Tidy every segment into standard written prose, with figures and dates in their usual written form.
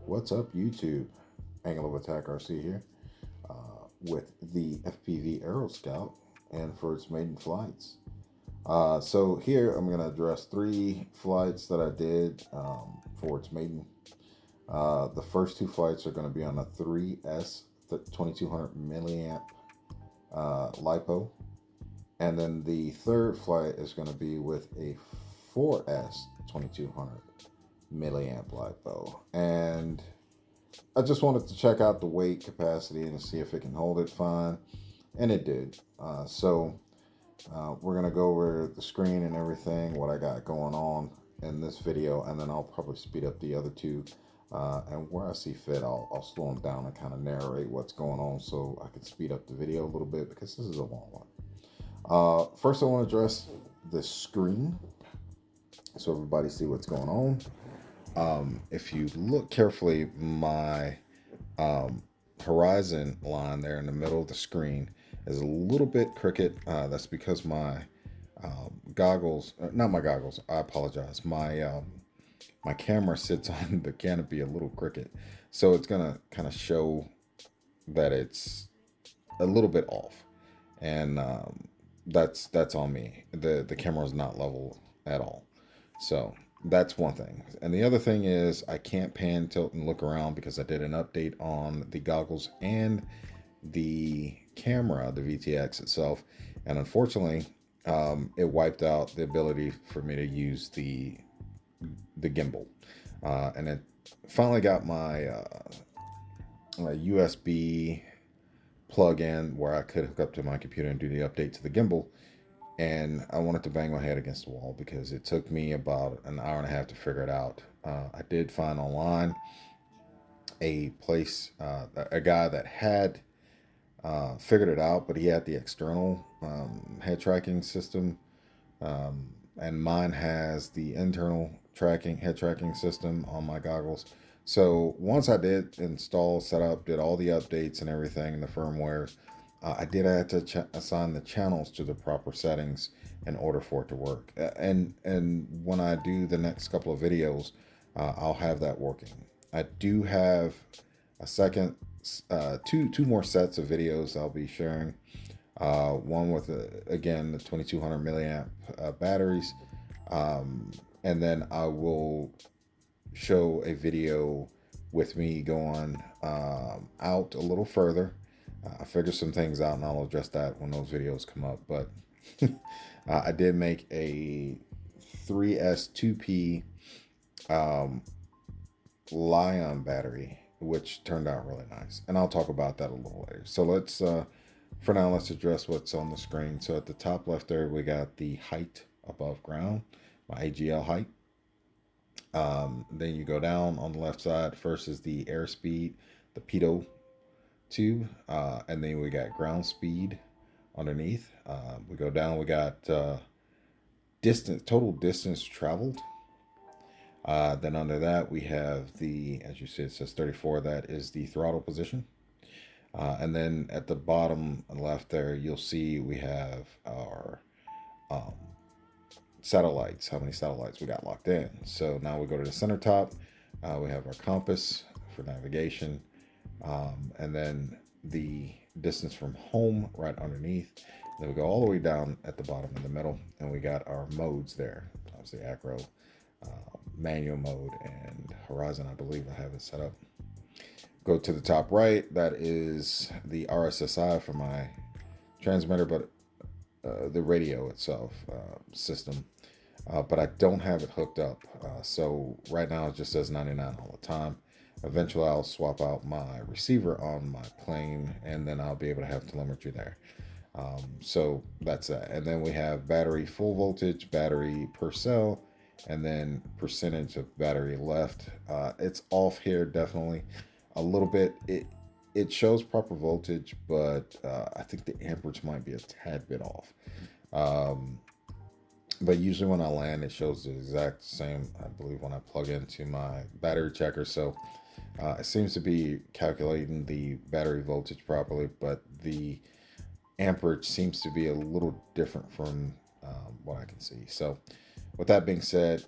What's up, YouTube? Angle of Attack RC here with the FPV Aeroscout and for its maiden flights. So here I'm going to address 3 flights that I did for its maiden. The first 2 flights are going to be on a 3S 2200 milliamp LiPo, and then the third flight is going to be with a 4S 2200 milliamp LiPo. And I just wanted to check out the weight capacity and see if it can hold it fine, and it did. We're gonna go over the screen and everything, what I got going on in this video, and then I'll probably speed up the other 2, and where I see fit, I'll slow them down and kind of narrate what's going on so I can speed up the video a little bit because this is a long one. First, I want to address the screen so everybody see what's going on. If you look carefully, my horizon line there in the middle of the screen is a little bit crooked. That's because my goggles, not my goggles, I apologize. My camera sits on the canopy a little crooked. So it's gonna kind of show that it's a little bit off. And that's on me. The camera is not level at all. So that's one thing. And the other thing is I can't pan, tilt, and look around because I did an update on the goggles and the camera, the VTX itself. And unfortunately, it wiped out the ability for me to use the gimbal. And it finally got my USB plug-in where I could hook up to my computer and do the update to the gimbal. And I wanted to bang my head against the wall because it took me about an hour and a half to figure it out. I did find online a place, a guy that had figured it out, but he had the external head tracking system, and mine has the internal head tracking system on my goggles. So once I did install, set up, did all the updates and everything in the firmware, I did have to assign the channels to the proper settings in order for it to work. And when I do the next couple of videos, I'll have that working. I do have a second, two more sets of videos I'll be sharing. One with again the 2200 milliamp batteries, and then I will show a video with me going out a little further. I figured some things out, and I'll address that when those videos come up. But I did make a 3S2P Li-ion battery, which turned out really nice. And I'll talk about that a little later. So let's, for now, let's address what's on the screen. So at the top left there, we got the height above ground, my AGL height. Then you go down on the left side. First is the airspeed, the Pitot tube, and then we got ground speed underneath. We go down, we got total distance traveled. Then under that we have the, as you see, it says 34. That is the throttle position. And then at the bottom left there, you'll see we have our satellites, how many satellites we got locked in. So now we go to the center top. We have our compass for navigation. And then the distance from home right underneath. Then we go all the way down at the bottom in the middle, and we got our modes there. Obviously acro, manual mode, and horizon. I believe I have it set up. Go to the top right. That is the RSSI for my transmitter, but the radio itself system. But I don't have it hooked up. So right now it just says 99 all the time. Eventually I'll swap out my receiver on my plane, and then I'll be able to have telemetry there. So that's that. And then we have battery full voltage, battery per cell, and then percentage of battery left. It's off here definitely a little bit. It shows proper voltage, but I think the amperage might be a tad bit off. But usually when I land, it shows the exact same, I believe, when I plug into my battery checker. So it seems to be calculating the battery voltage properly, but the amperage seems to be a little different from what I can see. So with that being said,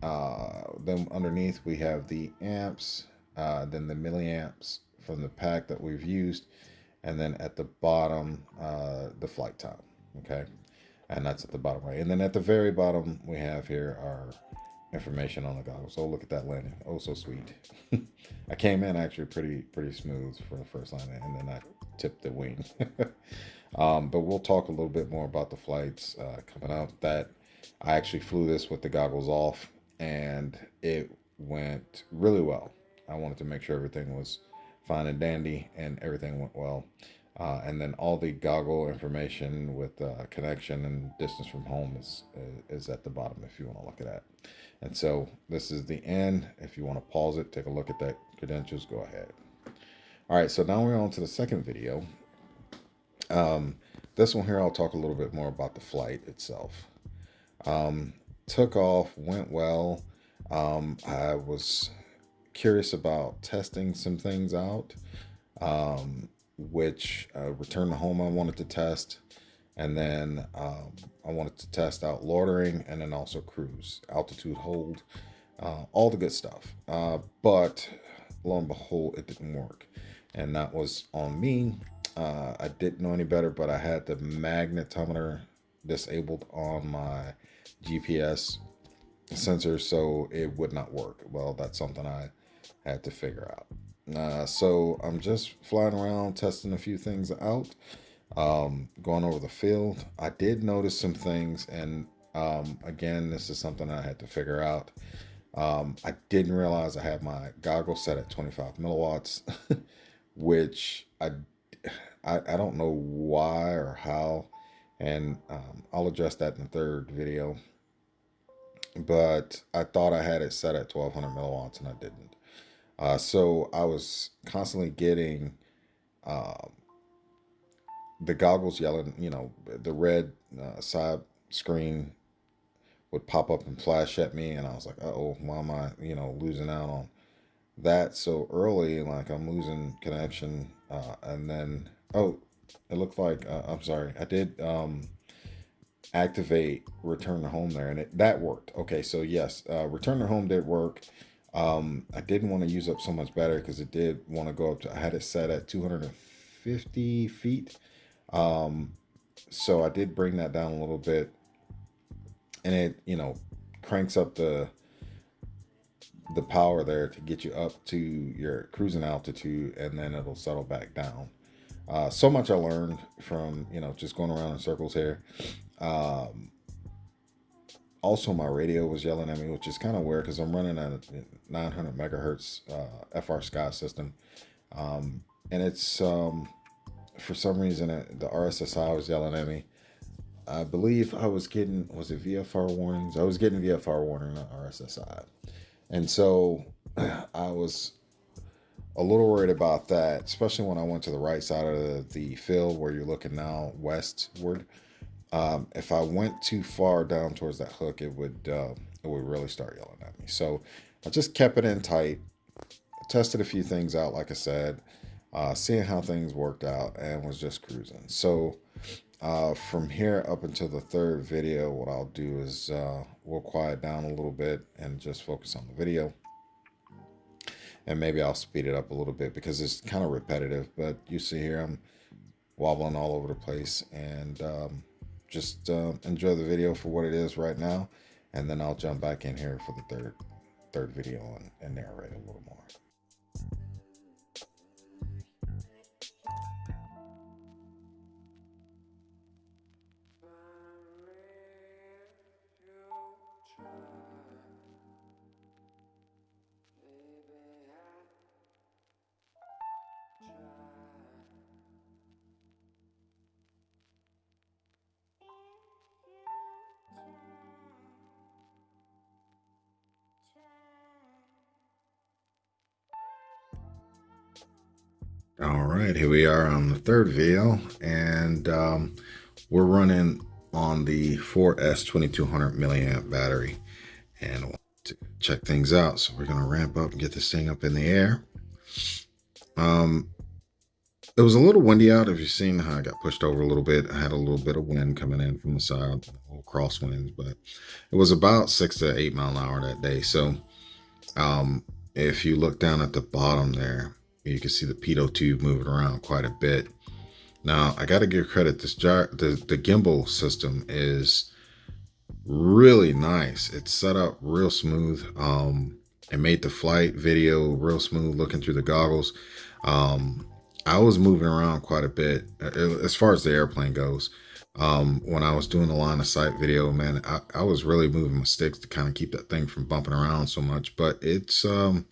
then underneath we have the amps, then the milliamps from the pack that we've used, and then at the bottom, the flight time. Okay, and that's at the bottom right. And then at the very bottom, we have here our information on the goggles. Oh, look at that landing. Oh, so sweet. I came in actually pretty smooth for the first landing, and then I tipped the wing. But we'll talk a little bit more about the flights coming up. That I actually flew this with the goggles off, and it went really well. I wanted to make sure everything was fine and dandy, and everything went well. And then all the goggle information with connection and distance from home is at the bottom if you want to look at that. And so this is the end. If you want to pause it, take a look at that credentials, go ahead. All right, so now we're on to the second video. This one here, I'll talk a little bit more about the flight itself. Took off, went well. I was curious about testing some things out, which return to home I wanted to test. And then I wanted to test out loitering and then also cruise, altitude hold, all the good stuff. But lo and behold, it didn't work. And that was on me. I didn't know any better, but I had the magnetometer disabled on my GPS sensor, so it would not work. Well, that's something I had to figure out. So I'm just flying around, testing a few things out. Going over the field, I did notice some things, and again, this is something I had to figure out. I didn't realize I had my goggles set at 25 milliwatts, which I don't know why or how, and I'll address that in the third video. But I thought I had it set at 1200 milliwatts, and I didn't. So I was constantly getting the goggles yelling, you know, the red side screen would pop up and flash at me, and I was like, uh-oh, why am I, you know, losing out on that so early? Like, I'm losing connection. And then, oh, it looked like, I'm sorry, I did activate return to home there, and that worked. Okay, so yes, return to home did work. I didn't want to use up so much battery because it did want to go up to, I had it set at 250 feet. So I did bring that down a little bit, and it, you know, cranks up the power there to get you up to your cruising altitude, and then it'll settle back down. So much I learned from, you know, just going around in circles here. Also, my radio was yelling at me, which is kind of weird because I'm running a 900 megahertz Frsky system, and it's for some reason the RSSI was yelling at me. I believe I was getting, was it VFR warnings? I was getting VFR warning on RSSI, and so I was a little worried about that, especially when I went to the right side of the field where you're looking now westward. If I went too far down towards that hook, it would really start yelling at me. So I just kept it in tight, tested a few things out, like I said, seeing how things worked out, and was just cruising. So from here up until the third video, what I'll do is we'll quiet down a little bit and just focus on the video. And maybe I'll speed it up a little bit because it's kind of repetitive. But you see here, I'm wobbling all over the place, and just enjoy the video for what it is right now, and then I'll jump back in here for the third video and narrate a little more. All right, here we are on the third video, and we're running on the 4S 2200 milliamp battery, and I want to check things out. So we're going to ramp up and get this thing up in the air. It was a little windy out. If you've seen how I got pushed over a little bit, I had a little bit of wind coming in from the side, little crosswinds, but it was about 6 to 8 mile an hour that day. So if you look down at the bottom there, you can see the pitot tube moving around quite a bit. Now, I got to give credit. The gimbal system is really nice. It's set up real smooth. It made the flight video real smooth looking through the goggles. I was moving around quite a bit as far as the airplane goes. When I was doing the line of sight video, man, I was really moving my sticks to kind of keep that thing from bumping around so much. But it's the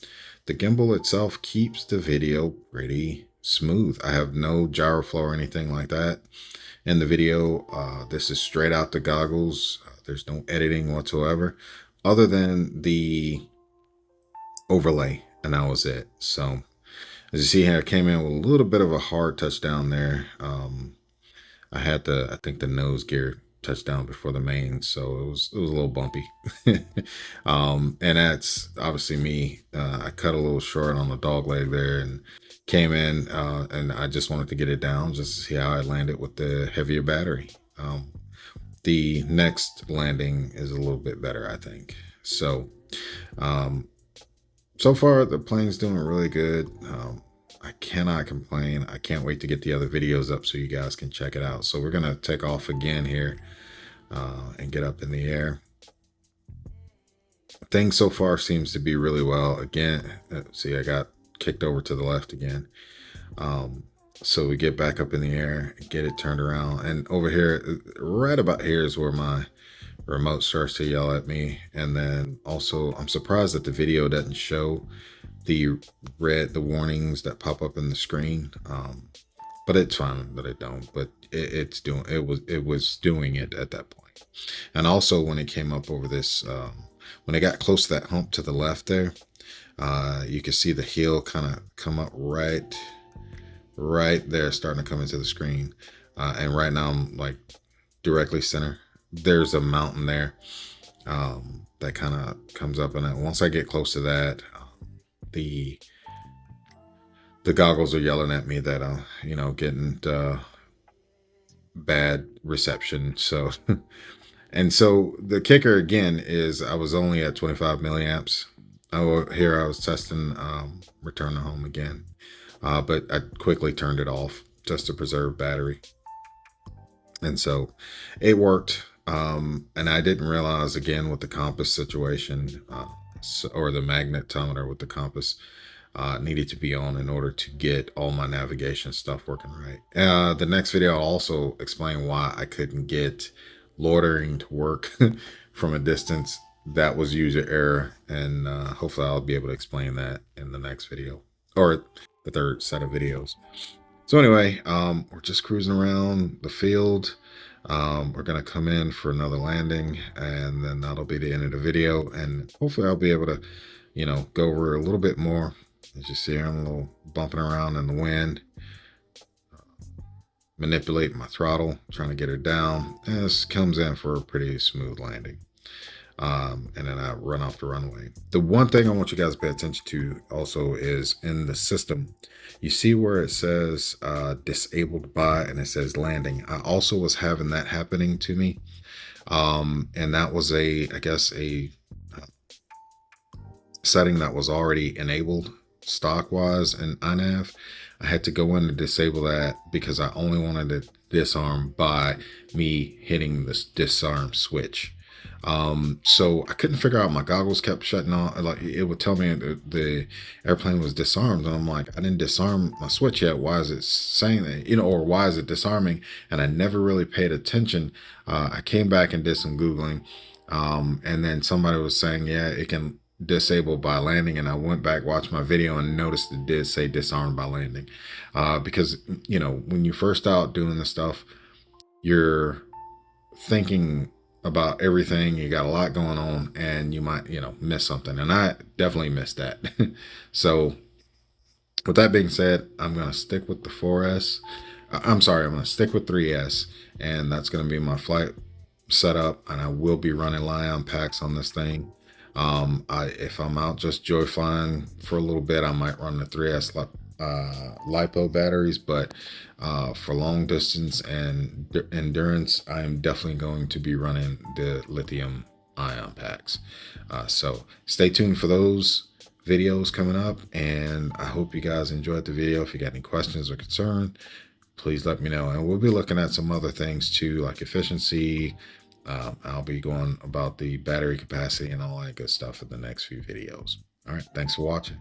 gimbal itself keeps the video pretty smooth. I have no gyro flow or anything like that in the video. This is straight out the goggles. There's no editing whatsoever other than the overlay, and that was it. So as you see here, I came in with a little bit of a hard touchdown there. I had I think the nose gear touchdown before the main, so it was a little bumpy. And that's obviously me. I cut a little short on the dog leg there and came in, and I just wanted to get it down just to see how I landed with the heavier battery. The next landing is a little bit better, I think. So, so far the plane's doing really good. I cannot complain. I can't wait to get the other videos up so you guys can check it out. So we're gonna take off again here and get up in the air. Things so far seems to be really well. Again, see, I got kicked over to the left again. So we get back up in the air, get it turned around, and over here, right about here is where my remote starts to yell at me. And then also, I'm surprised that the video doesn't show the warnings that pop up in the screen. But it's fine that it don't. But it was doing it at that point. And also, when it came up over this, when it got close to that hump to the left there, you can see the heel kind of come up right there, starting to come into the screen. And right now I'm like directly center. There's a mountain there that kind of comes up, and once I get close to that, the goggles are yelling at me that you know, getting bad reception. So and so the kicker again is I was only at 25 milliamps. Here I was testing return to home again, but I quickly turned it off just to preserve battery. And so it worked. And I didn't realize, again, with the compass situation, or the magnetometer with the compass, needed to be on in order to get all my navigation stuff working right. The next video I'll also explain why I couldn't get loitering to work from a distance. That was user error, and hopefully I'll be able to explain that in the next video, or the third set of videos. So anyway, we're just cruising around the field. We're gonna come in for another landing, and then that'll be the end of the video, and hopefully I'll be able to, you know, go over a little bit more. As you see, I'm a little bumping around in the wind, manipulating my throttle, trying to get her down. And this comes in for a pretty smooth landing. And then I run off the runway. The one thing I want you guys to pay attention to also is in the system, you see where it says disabled by, and it says landing. I also was having that happening to me. And that was I guess a setting that was already enabled stock wise in INAV. I had to go in and disable that because I only wanted to disarm by me hitting this disarm switch. So I couldn't figure out, my goggles kept shutting off. Like, it would tell me the airplane was disarmed, and I'm like, I didn't disarm my switch yet. Why is it saying that, you know, or why is it disarming? And I never really paid attention. I came back and did some Googling, and then somebody was saying, yeah, it can disable by landing, and I went back, watched my video, and noticed it did say disarm by landing. Because, you know, when you first out doing this stuff, you're thinking about everything, you got a lot going on, and you might, you know, miss something, and I definitely missed that. So with that being said, I'm going to stick with the 4S. I'm going to stick with 3S, and that's going to be my flight setup, and I will be running Li-ion packs on this thing. If I'm out just joy flying for a little bit, I might run the 3S LiPo batteries, but for long distance and endurance, I am definitely going to be running the lithium ion packs. So stay tuned for those. videos coming up, and I hope you guys enjoyed the video. If you got any questions or concerns, please let me know. And we'll be looking at some other things too, like efficiency. I'll be going about the battery capacity and all that good stuff in the next few videos. All right, thanks for watching.